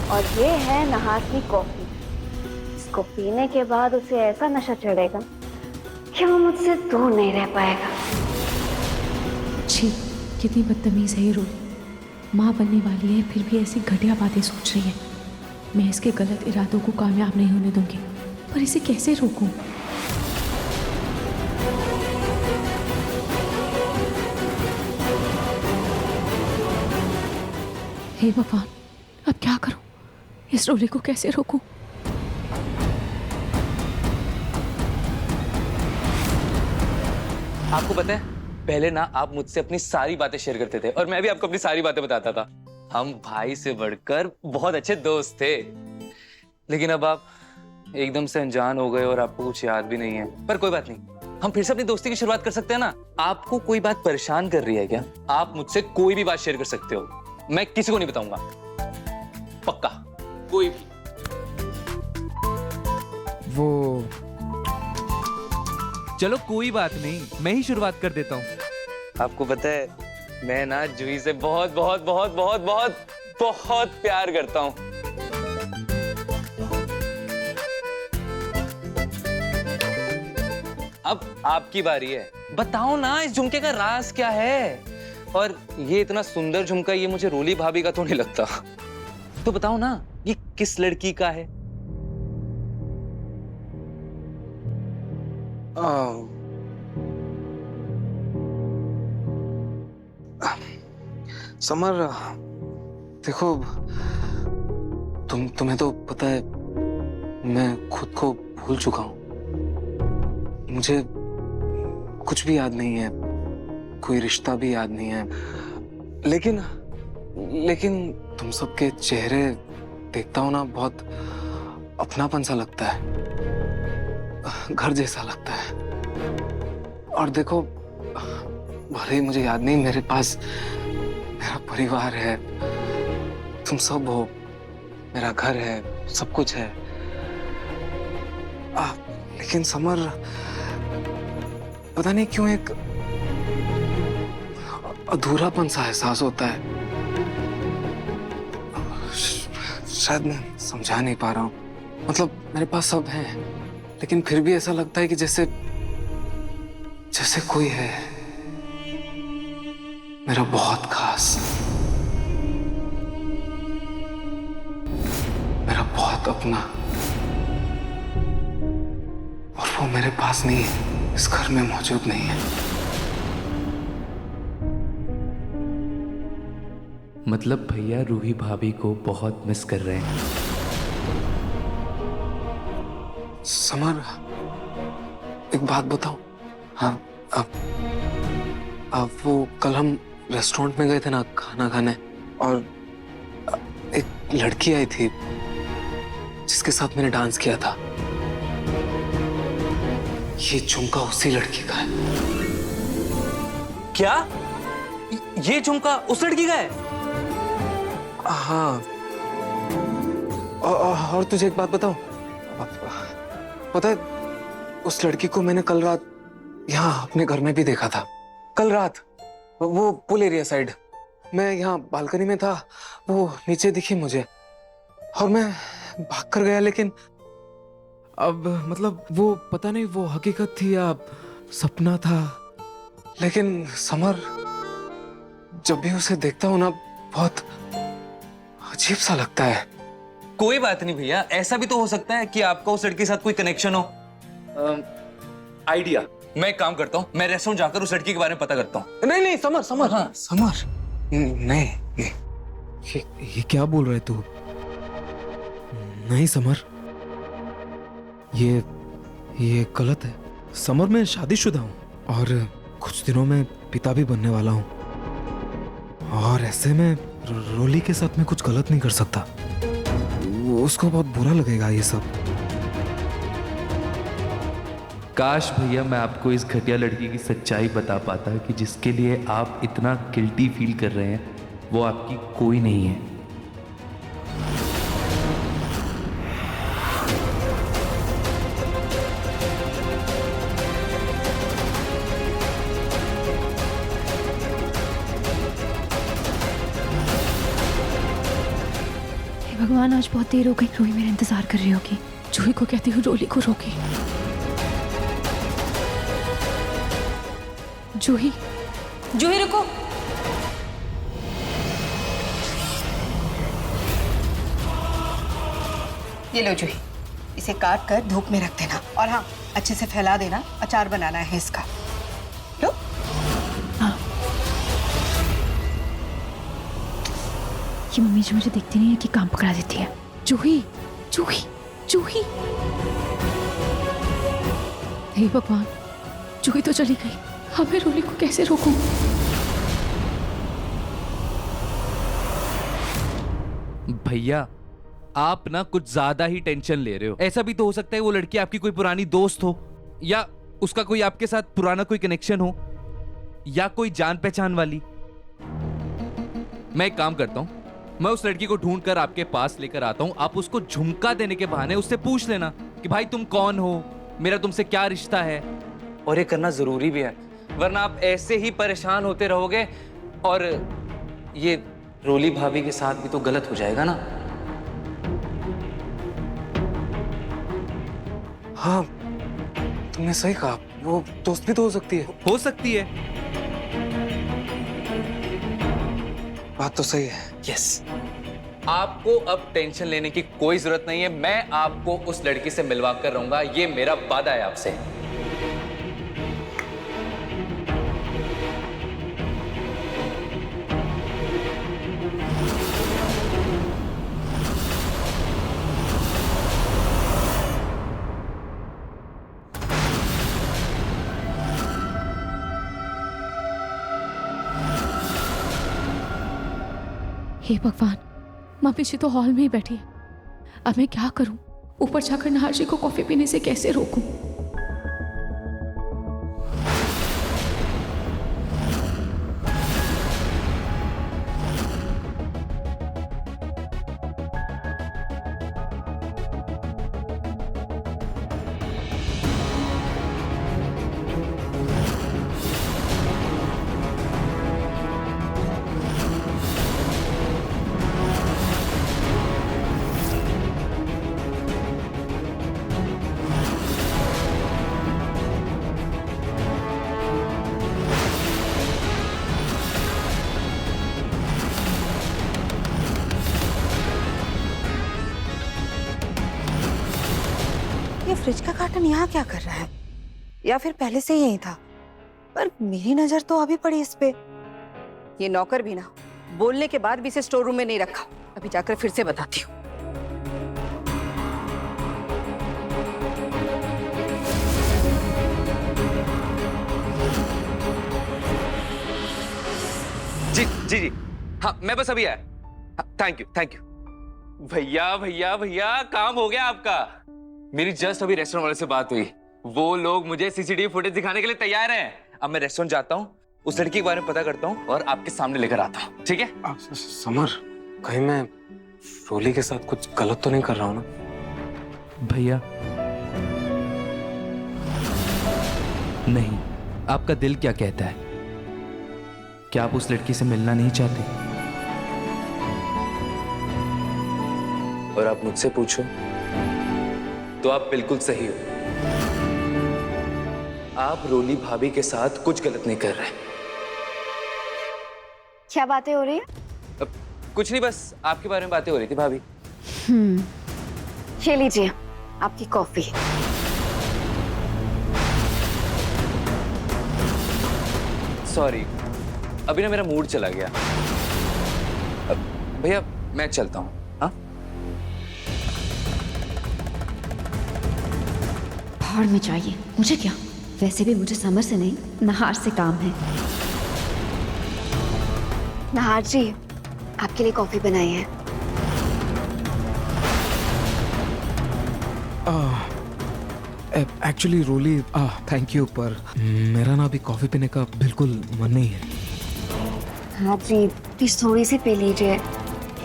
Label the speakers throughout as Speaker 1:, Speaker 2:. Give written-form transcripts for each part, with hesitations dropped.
Speaker 1: और ये है नहास की कॉफी। इसको पीने के बाद उसे ऐसा नशा चढ़ेगा कि वो मुझसे दूर नहीं रह पाएगा।
Speaker 2: छी, कितनी बदतमीज है ये रोली। माँ बनने वाली है फिर भी ऐसी घटिया बातें सोच रही है। मैं इसके गलत इरादों को कामयाब नहीं होने दूंगी, पर इसे कैसे रोकूं? हे भगवान, अब क्या करूं? इस रोली को कैसे रोकूं?
Speaker 3: आपको पता है, पहले ना आप मुझसे अपनी सारी बातें शेयर करते थे और मैं भी आपको अपनी सारी बातें बताता था। हम भाई से बढ़कर बहुत अच्छे दोस्त थे। लेकिन अब आप एकदम से अनजान हो गए और आपको कुछ याद भी नहीं है। पर कोई बात नहीं, हम फिर से अपनी दोस्ती की शुरुआत कर सकते हैं ना। आपको कोई बात परेशान कर रही है क्या? आप मुझसे कोई भी बात शेयर कर सकते हो, मैं किसी को नहीं बताऊंगा। पक्का, कोई भी।
Speaker 4: वो चलो कोई बात नहीं, मैं ही शुरुआत कर देता हूँ।
Speaker 3: आपको पता है, मैं ना जूही से बहुत बहुत बहुत बहुत बहुत बहुत प्यार करता हूँ। अब आपकी बारी है, बताओ ना इस झुमके का राज क्या है? और ये इतना सुंदर झुमका ये मुझे रोली भाभी का तो नहीं लगता। तो बताओ ना, ये किस लड़की का है?
Speaker 5: समर, देखो, तुम्हें तो पता है मैं खुद को भूल चुका हूँ। मुझे कुछ भी याद नहीं है, कोई रिश्ता भी याद नहीं है। लेकिन तुम सबके चेहरे देखता हूँ ना, बहुत अपनापन सा लगता है, घर जैसा लगता है। और देखो, भले ही मुझे याद नहीं, मेरे पास मेरा परिवार है, तुम सब हो, मेरा घर है, सब कुछ है। लेकिन समर, पता नहीं क्यों एक अधूरापन सा एहसास होता है। शायद मैं समझा नहीं पा रहा हूँ। मतलब मेरे पास सब है, लेकिन फिर भी ऐसा लगता है कि जैसे कोई है मेरा बहुत खास, मेरा बहुत अपना, और वो मेरे पास नहीं है, इस घर में मौजूद नहीं है।
Speaker 6: मतलब भैया रूही भाभी को बहुत मिस कर रहे हैं।
Speaker 5: समर, एक बात बताऊं? हाँ, अब वो कल हम रेस्टोरेंट में गए थे ना खाना खाने, और एक लड़की आई थी जिसके साथ मैंने डांस किया था। ये झुमका उसी लड़की का है।
Speaker 3: क्या? ये झुमका उस लड़की का है?
Speaker 5: हाँ, और तुझे एक बात बताऊं? पता है, उस लड़की को मैंने कल रात यहाँ अपने घर में भी देखा था। कल रात वो पूल एरिया साइड, मैं यहाँ बालकनी में था, वो नीचे दिखी मुझे और मैं भाग कर गया। लेकिन
Speaker 4: अब मतलब वो पता नहीं वो हकीकत थी या सपना था।
Speaker 5: लेकिन समर, जब भी उसे देखता हूँ ना, बहुत अजीब सा लगता है।
Speaker 3: कोई बात नहीं भैया, ऐसा भी तो हो सकता है कि आपका उस लड़की के साथ कोई कनेक्शन हो। आइडिया, मैं एक काम करता हूँ, मैं रेस्टोरेंट जाकर उस लड़की के बारे में पता करता हूँ।
Speaker 5: नहीं, समर,
Speaker 3: हाँ।
Speaker 5: समर, नहीं,
Speaker 4: ये क्या बोल रहे तू? नहीं समर, ये गलत है। समर, मैं शादीशुदा हूँ और कुछ दिनों में पिता भी बनने वाला हूँ, और ऐसे में रोली के साथ मैं कुछ गलत नहीं कर सकता। उसको बहुत बुरा लगेगा ये सब।
Speaker 6: काश भैया मैं आपको इस घटिया लड़की की सच्चाई बता पाता कि जिसके लिए आप इतना गिल्टी फील कर रहे हैं वो आपकी कोई नहीं है।
Speaker 2: भगवान, आज बहुत देर हो गई। रूही मेरा इंतजार कर रही होगी। जूही को कहती हूँ रोली को रोके। जूही,
Speaker 7: जूही रुको। ये लो जूही, इसे काट कर धूप में रख देना, और हाँ, अच्छे से फैला देना। अचार बनाना है इसका। लो।
Speaker 2: हाँ। ये मम्मी जो मुझे देखती नहीं है कि काम पकड़ा देती है। जूही, जूही, जूही। हे भगवान, जूही तो चली गई। अब मैं रोली को कैसे रोकूं?
Speaker 6: भैया, आप ना कुछ ज्यादा ही टेंशन ले रहे हो। ऐसा भी तो हो सकता है वो लड़की आपकी कोई पुरानी दोस्त हो, या उसका कोई आपके साथ पुराना कोई कनेक्शन हो, या कोई जान पहचान वाली। मैं एक काम करता हूं, मैं उस लड़की को ढूंढ कर आपके पास लेकर आता हूं। आप उसको झुमका देने के बहाने उससे पूछ लेना कि भाई तुम कौन हो, मेरा तुमसे क्या रिश्ता है।
Speaker 3: और ये करना जरूरी भी है, वरना आप ऐसे ही परेशान होते रहोगे और ये रोली भाभी के साथ भी तो गलत हो जाएगा ना।
Speaker 5: हाँ, तुमने सही कहा, वो दोस्त भी तो हो सकती है।
Speaker 6: हो सकती है।
Speaker 5: बात तो सही है।
Speaker 3: यस, आपको अब टेंशन लेने की कोई जरूरत नहीं है। मैं आपको उस लड़की से मिलवा कर रहूंगा, ये मेरा वादा है आपसे।
Speaker 2: हे भगवान, मम्मी जी तो हॉल में ही बैठी है। अब मैं क्या करूं? ऊपर जाकर नहार जी को कॉफी पीने से कैसे रोकूं?
Speaker 7: ये फ्रिज का कार्टन यहाँ क्या कर रहा है? या फिर पहले से ही यही था? पर मेरी नजर तो अभी पड़ी इस पे। ये नौकर भी ना बोलने के बाद भी इसे स्टोर रूम में नहीं रखा। अभी जाकर फिर से बताती हूँ।
Speaker 3: जी जी जी, हाँ मैं बस अभी आया। Thank you thank you. भैया भैया भैया, काम हो गया आपका। मेरी जस्ट अभी रेस्टोरेंट वाले से बात हुई, वो लोग मुझे सीसीटीवी फुटेज दिखाने के लिए तैयार हैं। अब मैं रेस्टोरेंट जाता हूँ, उस लड़की के बारे में पता करता हूँ और आपके सामने लेकर आता हूँ, ठीक है?
Speaker 5: समर, कहीं मैं रोली के साथ कुछ गलत तो नहीं कर रहा हूँ ना?
Speaker 6: भैया नहीं, आपका दिल क्या कहता है? क्या आप उस लड़की से मिलना नहीं चाहते?
Speaker 3: और आप मुझसे पूछो तो आप बिल्कुल सही हो। आप रोली भाभी के साथ कुछ गलत नहीं कर रहे।
Speaker 1: क्या बातें हो रही है?
Speaker 3: अब कुछ नहीं, बस आपके बारे में बातें हो रही थी भाभी।
Speaker 1: ये लीजिए आपकी कॉफी।
Speaker 3: सॉरी, अभी ना मेरा मूड चला गया। भैया मैं चलता हूँ। हाँ,
Speaker 8: भाड़ में चाहिए मुझे क्या। वैसे भी मुझे समर से नहीं, नहार से काम है।
Speaker 1: नहार जी, आपके लिए कॉफी बनाई है।
Speaker 4: एक्चुअली रोली, थैंक यू, पर मेरा ना अभी कॉफी पीने का बिल्कुल मन नहीं है।
Speaker 1: हाँ जी, प्लीज थोड़ी सी पी लीजिए,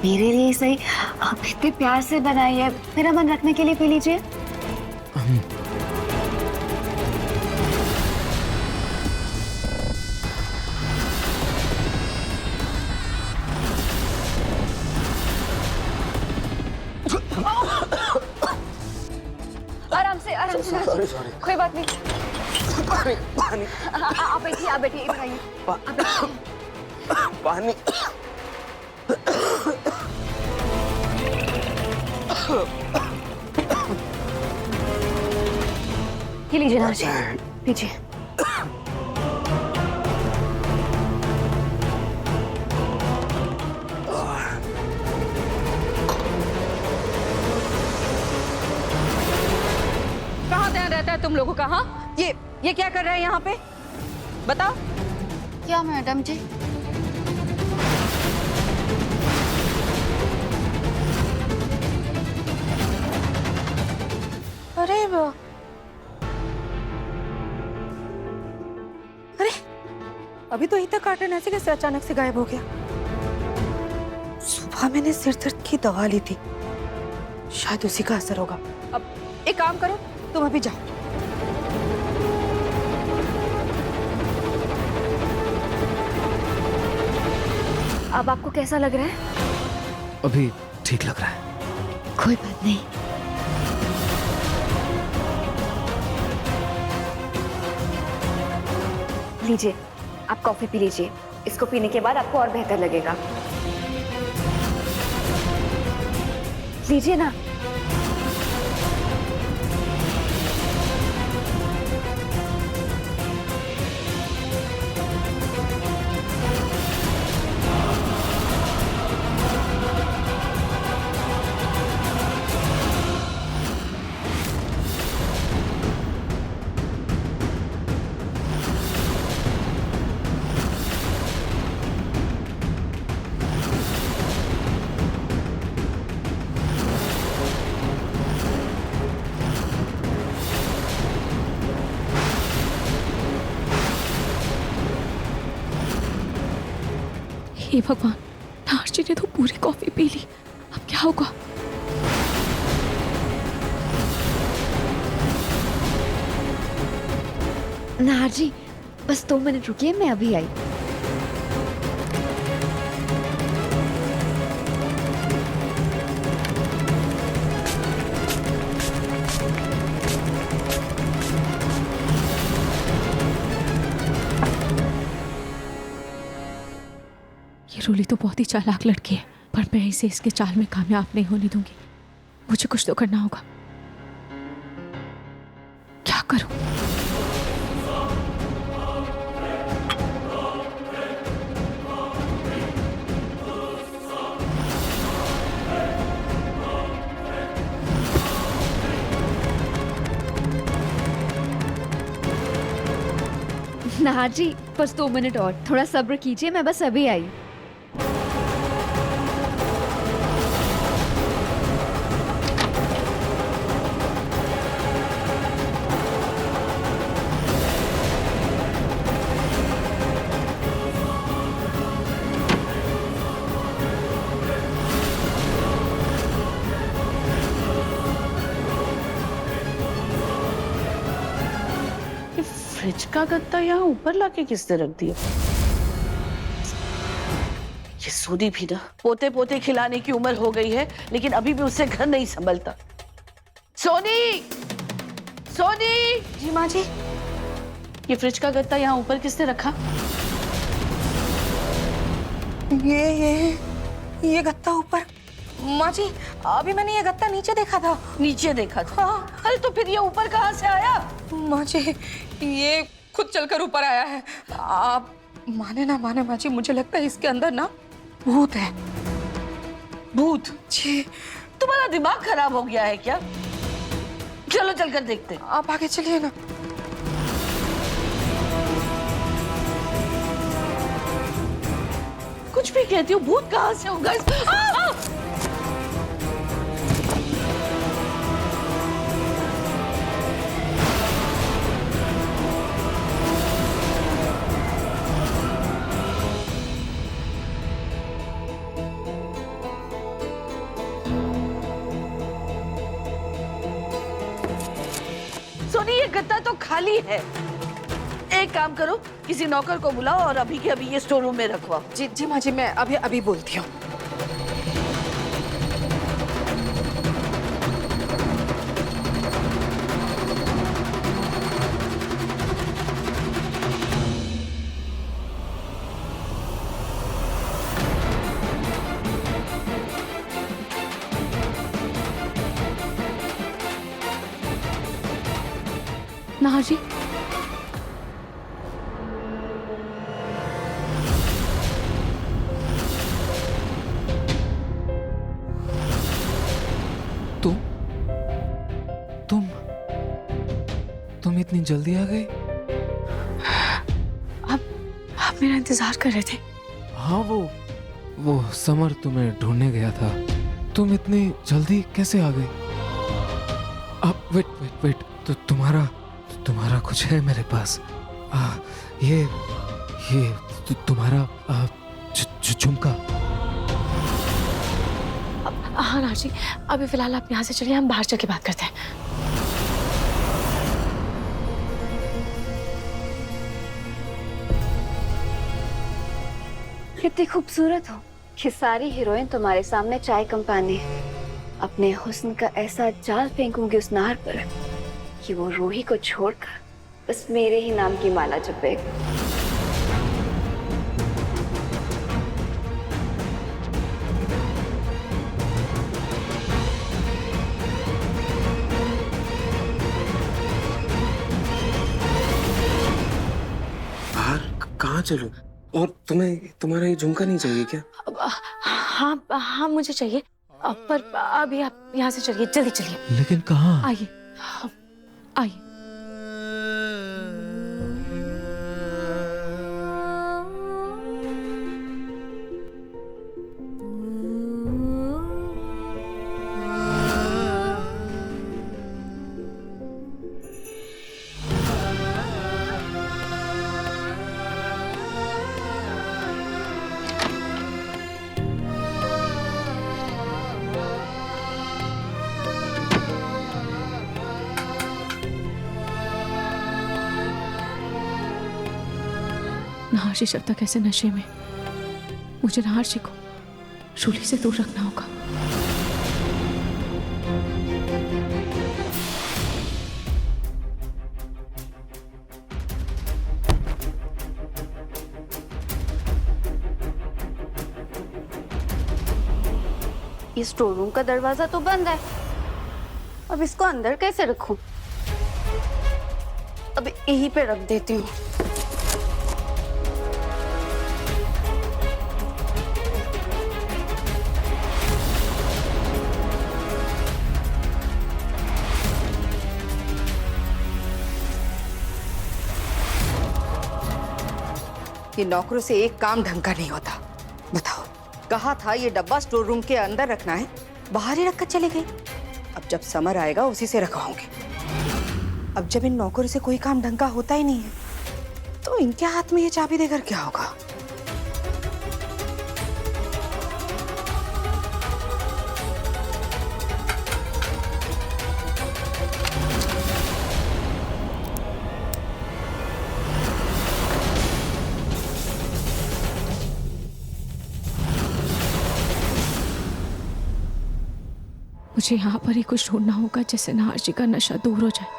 Speaker 1: मेरे लिए सही। आप इतने प्यार से बनाई है, मेरा मन रखने के लिए पी लीजिए।
Speaker 5: Sorry sorry.
Speaker 1: कोई बात नहीं।
Speaker 5: पानी पानी
Speaker 1: आप बैठिए इधर आइए।
Speaker 5: पानी।
Speaker 1: ये लीजिए नाजी, लीजिए।
Speaker 7: कहाँ ध्यान रहता है तुम लोगों का? हाँ, ये क्या कर रहे हैं यहाँ पे? बताओ।
Speaker 1: क्या मैडम जी?
Speaker 7: अरे अरे, अभी तो इतना कार्टन ऐसे कैसे अचानक से गायब हो गया? सुबह मैंने सिर दर्द की दवा ली थी, शायद उसी का असर होगा। अब एक काम करो, तुम अभी जाओ।
Speaker 1: अब आपको कैसा लग रहा है?
Speaker 4: अभी ठीक लग रहा है।
Speaker 8: कोई बात नहीं।
Speaker 1: लीजिए, आप कॉफी पी लीजिए। इसको पीने के बाद आपको और बेहतर लगेगा। लीजिए ना।
Speaker 2: हे भगवान, नारजी ने तो पूरी कॉफी पी ली। अब क्या होगा?
Speaker 8: नारजी, बस 2 मिनट रुकिए, मैं अभी आई।
Speaker 2: ये रूली तो बहुत ही चालाक लड़की है, पर मैं इसे इसके चाल में कामयाब नहीं होने दूंगी। मुझे कुछ तो करना होगा। क्या करूं?
Speaker 8: नारजी, बस 2 मिनट और, थोड़ा सब्र कीजिए, मैं बस अभी आई।
Speaker 9: फ्रिज का गत्ता यहाँ ऊपर लाके किसने रख दिया? ये सोनी भी ना पोते पोते खिलाने की उम्र हो गई है, लेकिन अभी भी उससे घर नहीं संभलता। सोनी, सोनी।
Speaker 7: जी माँ जी।
Speaker 9: ये फ्रिज का गत्ता यहाँ ऊपर किसने रखा?
Speaker 7: ये गत्ता ऊपर। माँ जी, अभी मैंने ये गत्ता नीचे देखा था।
Speaker 9: नीचे देखा था? हाँ। अरे तो फिर ये ऊपर कहाँ से आया?
Speaker 7: माँ जी, ये खुद चलकर ऊपर आया है। आप माने ना माने माँ जी, मुझे लगता है इसके अंदर ना भूत है।
Speaker 9: भूत?
Speaker 7: जी।
Speaker 9: तुम्हारा दिमाग खराब हो गया है क्या? चलो चलकर देखते हैं।
Speaker 7: आप आगे चलिए ना।
Speaker 9: कुछ भी कहती हो, भूत कहाँ से होगा? सोनी, ये गत्ता तो खाली है। एक काम करो, किसी नौकर को बुलाओ और अभी के अभी ये स्टोर रूम में रखवाओ।
Speaker 7: जी जी माँ जी, मैं अभी बोलती हूँ।
Speaker 2: नाहर जी,
Speaker 4: तुम इतनी जल्दी आ गई?
Speaker 2: आप मेरा इंतजार कर रहे थे?
Speaker 4: हाँ, वो समर तुम्हें ढूंढने गया था। तुम इतनी जल्दी कैसे आ गई? अब वेट, तो तुम्हारा कुछ है मेरे पास। ये तुम्हारा झुमका।
Speaker 2: हाँ नाहर जी, अभी फिलहाल आप यहाँ से चलिए, हम बाहर चल के बात करते हैं।
Speaker 1: कितनी खूबसूरत हो कि सारी हीरोइन तुम्हारे सामने चाय कम पानी। अपने हुस्न का ऐसा जाल फेंकूंगी उस नाहर पर कि वो रूही को छोड़कर बस मेरे ही नाम की माला जपेगा।
Speaker 5: बाहर कहाँ चलूं? और तुम्हारा ये झुमका नहीं चाहिए क्या?
Speaker 2: हाँ मुझे चाहिए, पर अभी आप यहाँ से चलिए, जल्दी चलिए।
Speaker 4: लेकिन कहाँ?
Speaker 2: आइए आइए। नाहर जी जब तक ऐसे नशे में, मुझे नाहर जी को शूली से दूर रखना होगा।
Speaker 1: इस स्टोर रूम का दरवाजा तो बंद है, अब इसको अंदर कैसे रखूं? अब यहीं पे रख देती हूँ।
Speaker 7: ये नौकरों से एक काम ढंग का नहीं होता। बताओ, कहा था ये डब्बा स्टोर रूम के अंदर रखना है, बाहर ही रखकर चले गए। अब जब समर आएगा उसी से रखवाऊंगी। अब जब इन नौकरों से कोई काम ढंग का होता ही नहीं है, तो इनके हाथ में ये चाबी देकर क्या होगा?
Speaker 2: मुझे यहाँ पर ही कुछ ढूंढना होगा जिससे नाहर जी का नशा दूर हो जाए।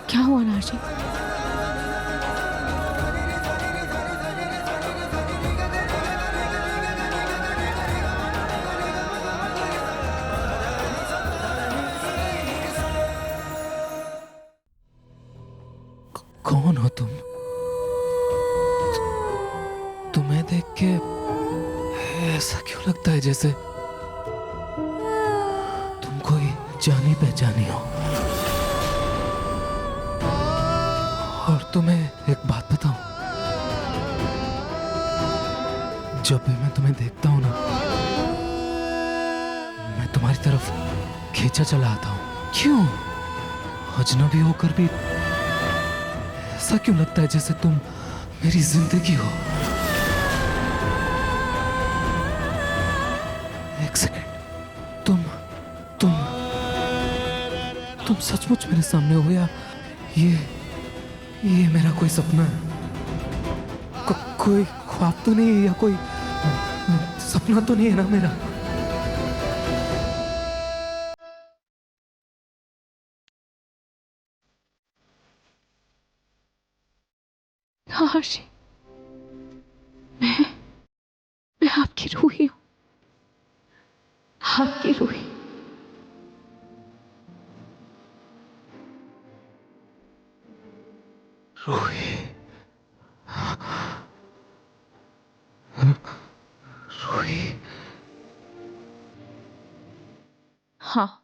Speaker 2: क्या हुआ नाहर जी?
Speaker 4: कौन हो तुम? तुम्हें देख के ऐसा क्यों लगता है जैसे तुम कोई जानी पहचानी हो। और तुम्हें एक बात बताऊं, जब भी मैं तुम्हें देखता हूं ना, तुम्हारी तरफ खींचा चला आता हूं। क्यों? अजनबी होकर भी ऐसा क्यों लगता है जैसे तुम मेरी जिंदगी हो? एक सेकेंड, तुम सचमुच मेरे सामने हो या ये मेरा कोई सपना है? कोई ख्वाब तो नहीं है या कोई सपना तो नहीं है ना मेरा?
Speaker 2: हाँ हर्षी, मैं आपकी रूही हूँ, आपकी रूही।
Speaker 4: रूही, रूही।
Speaker 2: हाँ,